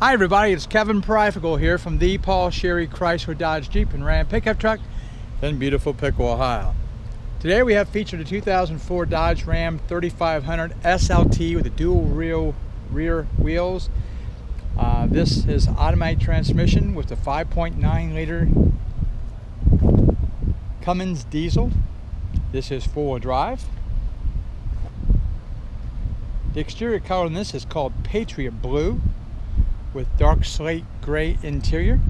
Hi everybody, it's Kevin Piqua here from the Paul Sherry Chrysler Dodge Jeep and Ram pickup truck in beautiful Piqua, Ohio. Today we have featured a 2004 Dodge Ram 3500 SLT with the dual rear wheels. This is automatic transmission with the 5.9 liter Cummins diesel. This is four-wheel drive. The exterior color on this is called Patriot Blue with dark slate gray interior.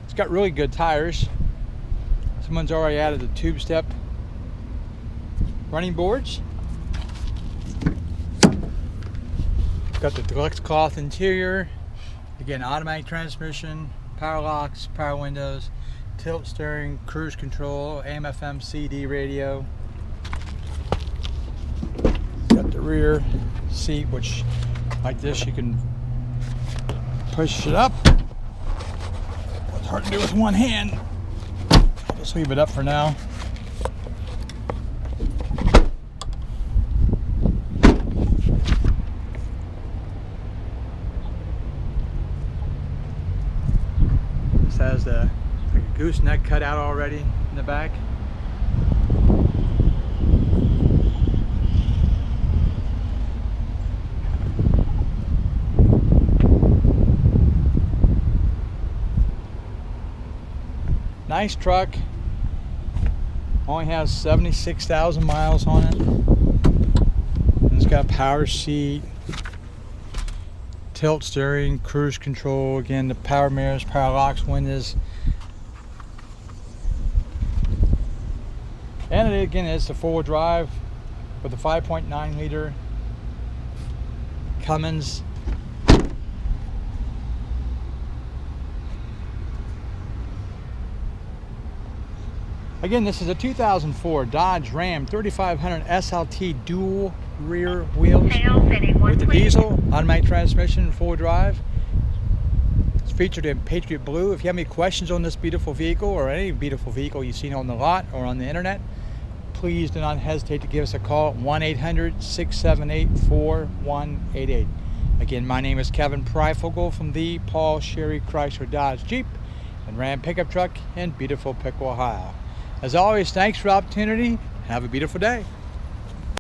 It's got really good tires. Someone's already added the tube step running boards. Got the deluxe cloth interior. Again, automatic transmission, power locks, power windows, tilt steering, cruise control, AM/FM CD radio. Got the rear seat, which like this you can push it up. It's hard to do with one hand. I'll just leave it up for now. This has like a gooseneck cut out already in the back. Nice truck. Only has 76,000 miles on it. And it's got a power seat, tilt steering, cruise control, again the power mirrors, power locks, windows. And it again is the four-wheel drive with a 5.9 liter Cummins. Again, this is a 2004 Dodge Ram 3500 SLT dual rear wheels with the diesel, automatic transmission, four-wheel drive. It's featured in Patriot Blue. If you have any questions on this beautiful vehicle or any beautiful vehicle you've seen on the lot or on the internet, please do not hesitate to give us a call at 1-800-678-4188. Again, my name is Kevin Piqua from the Paul Sherry Chrysler Dodge Jeep and Ram pickup truck in beautiful Piqua, Ohio. As always, thanks for the opportunity. Have a beautiful day.